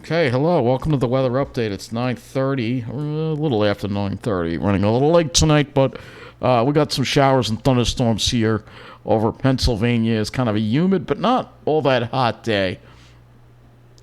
Okay, hello. Welcome to the weather update. It's 9:30, a little after 9:30. Running a little late tonight, but we got some showers and thunderstorms here over Pennsylvania. It's kind of a humid, but not all that hot day.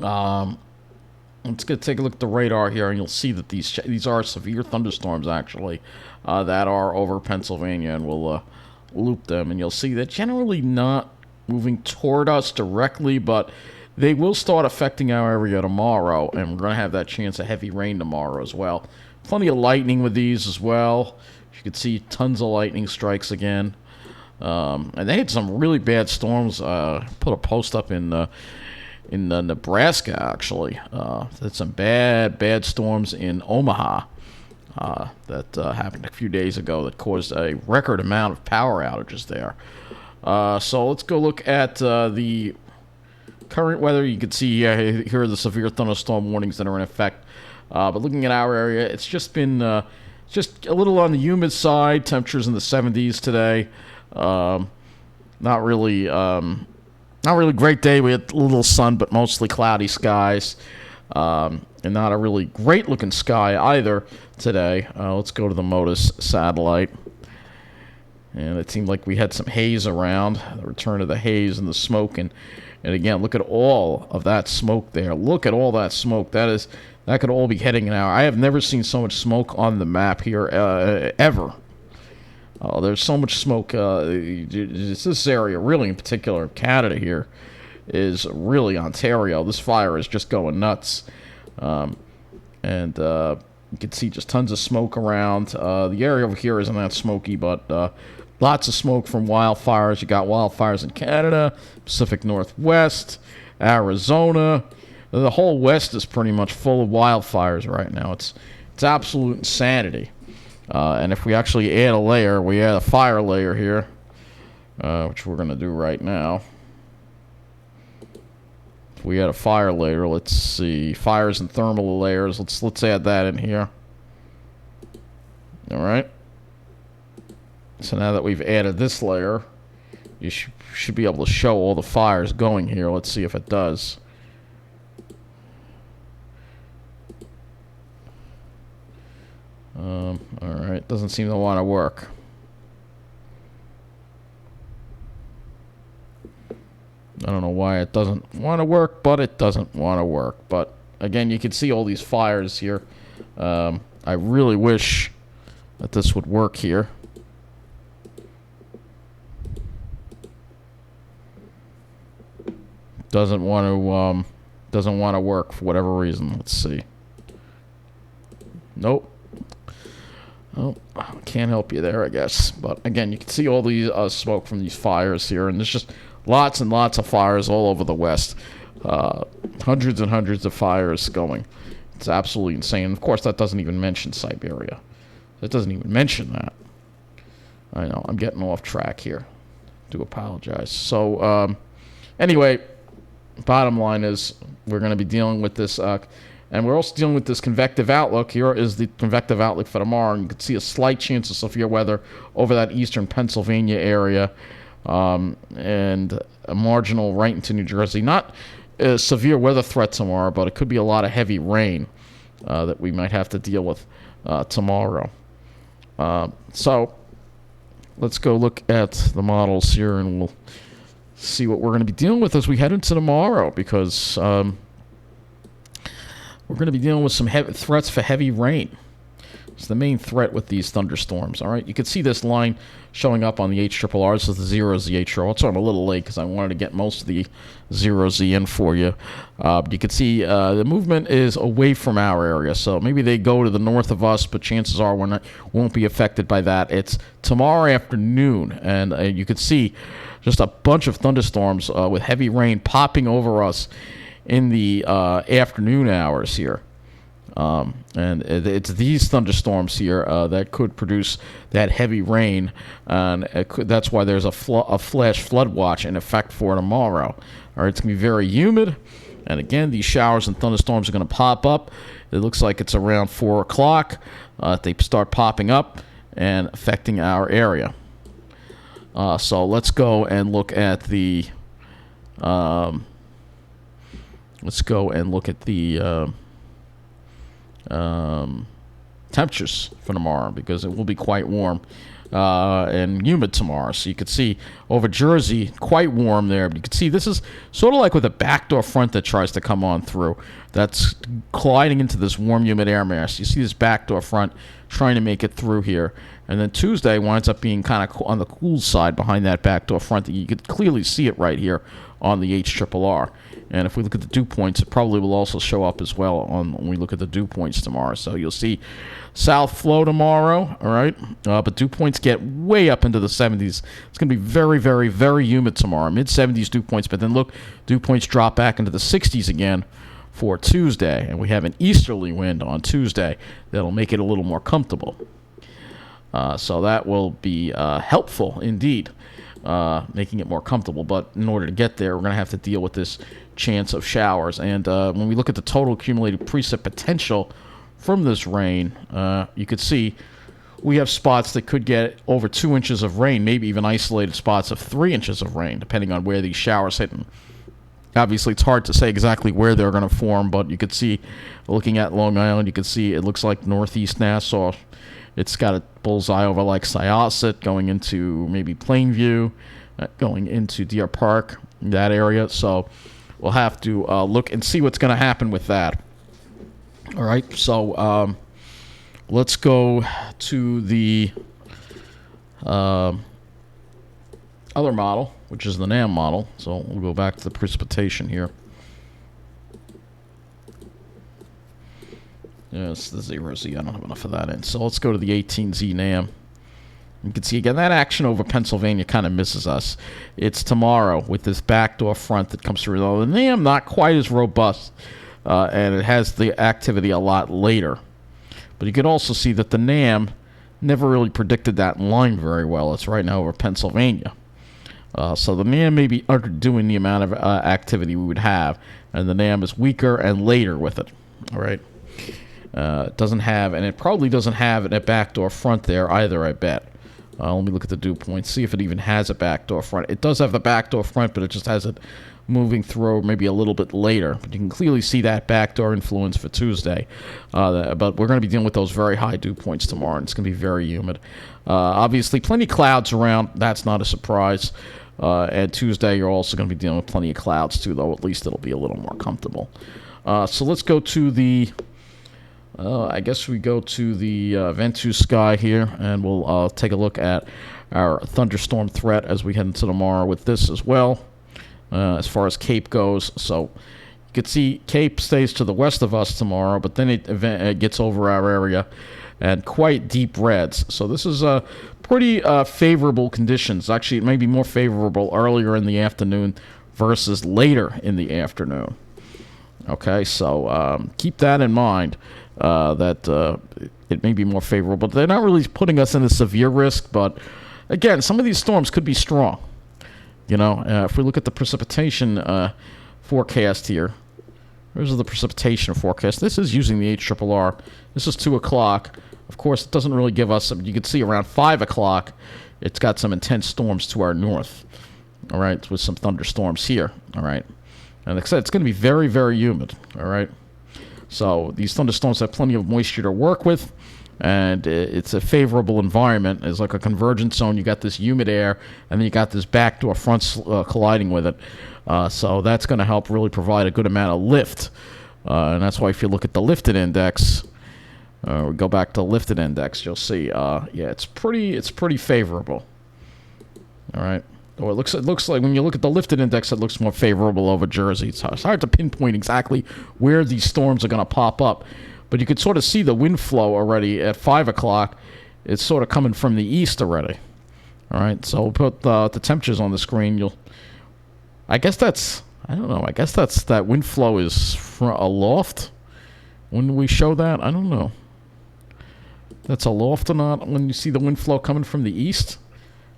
Um, let's take a look at the radar here, and you'll see that these are severe thunderstorms actually that are over Pennsylvania, and we'll loop them, and you'll see they're generally not moving toward us directly, but they will start affecting our area tomorrow, and we're going to have that chance of heavy rain tomorrow as well. Plenty of lightning with these as well. You can see tons of lightning strikes again. And they had some really bad storms. Put a post up in Nebraska, actually. Had some bad storms in Omaha that happened a few days ago that caused a record amount of power outages there. So let's go look at the current weather. You can see here are the severe thunderstorm warnings that are in effect. But looking at our area, it's just been just a little on the humid side. Temperatures in the 70s today. Not really great day. We had a little sun, but mostly cloudy skies. And not a really great looking sky either today. Let's go to the MODIS satellite. And it seemed like we had some haze around, the return of the haze and the smoke. And again, look at all of that smoke there. Look at all that smoke. That could all be heading now. I have never seen so much smoke on the map here ever. There's so much smoke. This area, really in particular, Canada here, is really Ontario. This fire is just going nuts. And you can see just tons of smoke around. The area over here isn't that smoky, but lots of smoke from wildfires. You got wildfires in Canada, Pacific Northwest, Arizona. The whole West is pretty much full of wildfires right now. It's absolute insanity. And if we actually add a layer, we add a fire layer here, which we're going to do right now. If we add a fire layer, let's see, fires and thermal layers. Let's add that in here. All right. So now that we've added this layer, you should be able to show all the fires going here. Let's see if it does. Alright, doesn't seem to want to work. I don't know why it doesn't want to work, but it doesn't want to work. But again, you can see all these fires here. I really wish that this would work here. Doesn't want to work for whatever reason. Let's see. Nope. Oh, can't help you there, I guess. But again, you can see all these smoke from these fires here, and there's just lots and lots of fires all over the West. Hundreds and hundreds of fires going. It's absolutely insane. Of course, that doesn't even mention Siberia. It doesn't even mention that. I know, I'm getting off track here. Do apologize. So, anyway, bottom line is we're going to be dealing with this, and we're also dealing with this convective outlook. Here is the convective outlook for tomorrow, and you can see a slight chance of severe weather over that eastern Pennsylvania area, and a marginal right into New Jersey. Not a severe weather threat tomorrow, but it could be a lot of heavy rain that we might have to deal with tomorrow. So let's go look at the models here, and we'll see what we're going to be dealing with as we head into tomorrow, because we're going to be dealing with some heavy threats for heavy rain. It's the main threat with these thunderstorms. All right, you can see this line showing up on the HRRR. This is the 0Z HRRR. So I'm a little late because I wanted to get most of the 0Z in for you. You can see the movement is away from our area, so maybe they go to the north of us, but chances are we won't be affected by that. It's tomorrow afternoon, and you can see just a bunch of thunderstorms with heavy rain popping over us in the afternoon hours here. And it's these thunderstorms here that could produce that heavy rain, and that's why there's a flash flood watch in effect for tomorrow. All right, it's going to be very humid, and again, these showers and thunderstorms are going to pop up. It looks like it's around 4 o'clock. They start popping up and affecting our area. So let's go and look at the let's go and look at the temperatures for tomorrow, because it will be quite warm and humid tomorrow. So you can see over Jersey, quite warm there. But you can see this is sort of like with a backdoor front that tries to come on through. That's colliding into this warm, humid air mass. You see this backdoor front trying to make it through here. And then Tuesday winds up being kind of on the cool side behind that backdoor front. You could clearly see it right here on the HRRR. And if we look at the dew points, it probably will also show up as well when we look at the dew points tomorrow. So you'll see south flow tomorrow, all right? But dew points get way up into the 70s. It's going to be very, very, very humid tomorrow. Mid-70s dew points. But then look, dew points drop back into the 60s again for Tuesday. And we have an easterly wind on Tuesday that'll make it a little more comfortable. So that will be helpful indeed, making it more comfortable. But in order to get there, we're going to have to deal with this chance of showers. And when we look at the total accumulated precip potential from this rain, you could see we have spots that could get over 2 inches of rain, maybe even isolated spots of 3 inches of rain, depending on where these showers hit. And obviously, it's hard to say exactly where they're going to form, but you could see, looking at Long Island, you can see it looks like northeast Nassau. It's got a bullseye over like Syosset, going into maybe Plainview, going into Deer Park, that area. So we'll have to look and see what's going to happen with that. All right, so let's go to the other model, which is the NAM model. So we'll go back to the precipitation here. Yes, the 0Z, I don't have enough of that in. So let's go to the 18Z NAM. You can see, again, that action over Pennsylvania kind of misses us. It's tomorrow with this backdoor front that comes through. The NAM, not quite as robust, and it has the activity a lot later. But you can also see that the NAM never really predicted that line very well. It's right now over Pennsylvania. So the NAM may be underdoing the amount of activity we would have, and the NAM is weaker and later with it. All right. It doesn't have, and it probably doesn't have a backdoor front there either, I bet. Let me look at the dew points, see if it even has a backdoor front. It does have the backdoor front, but it just has it moving through maybe a little bit later. But you can clearly see that backdoor influence for Tuesday. But we're going to be dealing with those very high dew points tomorrow, and it's going to be very humid. Obviously, plenty of clouds around. That's not a surprise. And Tuesday, you're also going to be dealing with plenty of clouds, too, though at least it'll be a little more comfortable. So let's go to the... I guess we go to the Ventus sky here, and we'll take a look at our thunderstorm threat as we head into tomorrow with this as well, as far as Cape goes. So you can see Cape stays to the west of us tomorrow, but then it gets over our area, and quite deep reds. So this is pretty favorable conditions. Actually, it may be more favorable earlier in the afternoon versus later in the afternoon. Okay, so keep that in mind. That it may be more favorable. They're not really putting us in a severe risk, but again, some of these storms could be strong. You know, if we look at the precipitation forecast here, here's the precipitation forecast. This is using the HRRR. This is 2 o'clock. Of course, it doesn't really give us, you can see around 5 o'clock, it's got some intense storms to our north. All right, with some thunderstorms here. All right. And like I said, it's going to be very, very humid. All right. So these thunderstorms have plenty of moisture to work with, and it's a favorable environment. It's like a convergence zone. You got this humid air, and then you got this backdoor front colliding with it. So that's going to help really provide a good amount of lift. And that's why if you look at the lifted index, we go back to the lifted index, you'll see, yeah, it's pretty favorable. All right. Or it looks like when you look at the lifted index, it looks more favorable over Jersey. It's hard to pinpoint exactly where these storms are going to pop up, but you could sort of see the wind flow already at 5 o'clock. It's sort of coming from the east already. All right, so we'll put the temperatures on the screen. I guess that's that wind flow is from aloft. When we show that, I don't know. That's aloft or not when you see the wind flow coming from the east?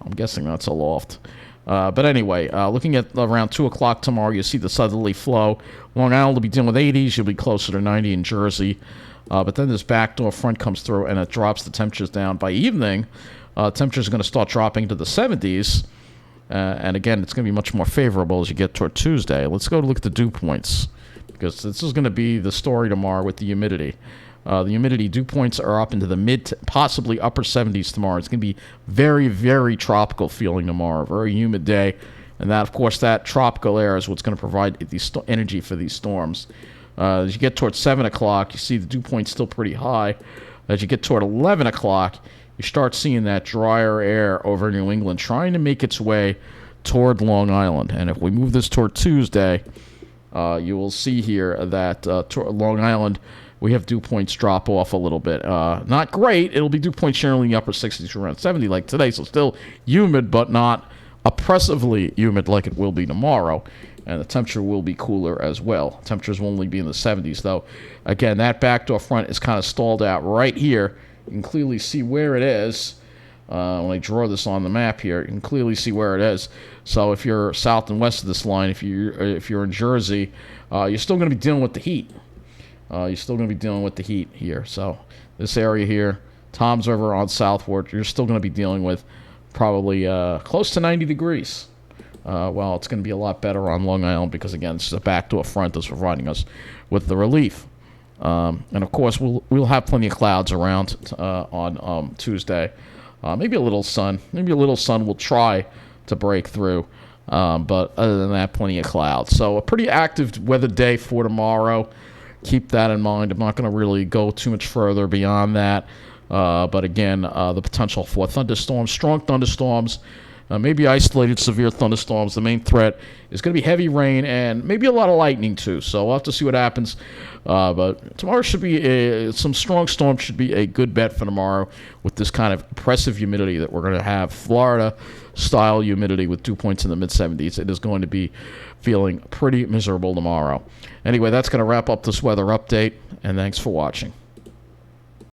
I'm guessing that's aloft. But anyway, looking at around 2 o'clock tomorrow, you see the southerly flow. Long Island will be dealing with 80s. You'll be closer to 90 in Jersey. But then this backdoor front comes through, and it drops the temperatures down. By evening, temperatures are going to start dropping to the 70s. And again, it's going to be much more favorable as you get toward Tuesday. Let's go to look at the dew points. because this is going to be the story tomorrow with the humidity. The humidity dew points are up into the mid, possibly upper 70s tomorrow. It's going to be very, very tropical feeling tomorrow. Very humid day. And that, of course, that tropical air is what's going to provide the energy for these storms. As you get towards 7 o'clock, you see the dew point still pretty high. As you get toward 11 o'clock, you start seeing that drier air over New England trying to make its way toward Long Island. And if we move this toward Tuesday, you will see here that Long Island, we have dew points drop off a little bit. Not great. It'll be dew points generally in the upper 60s to around 70 like today, so still humid, but not oppressively humid like it will be tomorrow. And the temperature will be cooler as well. Temperatures will only be in the 70s, though. Again, that backdoor front is kind of stalled out right here. You can clearly see where it is. When I draw this on the map here, you can clearly see where it is. So if you're south and west of this line, if you're in Jersey, you're still going to be dealing with the heat. You're still going to be dealing with the heat here. So this area here, Tom's River on southward, you're still going to be dealing with probably close to 90 degrees. Well, it's going to be a lot better on Long Island because, again, it's a backdoor front that's providing us with the relief. And, of course, we'll have plenty of clouds around on Tuesday. Maybe a little sun. Maybe a little sun will try to break through. But other than that, plenty of clouds. So a pretty active weather day for tomorrow. Keep that in mind. I'm not going to really go too much further beyond that. But again, the potential for thunderstorms, strong thunderstorms, maybe isolated severe thunderstorms. The main threat is going to be heavy rain and maybe a lot of lightning too. So we'll have to see what happens. But tomorrow should be some strong storms should be a good bet for tomorrow with this kind of oppressive humidity that we're going to have. Florida-style humidity with dew points in the mid-70s. It is going to be feeling pretty miserable tomorrow. Anyway, that's going to wrap up this weather update, and thanks for watching.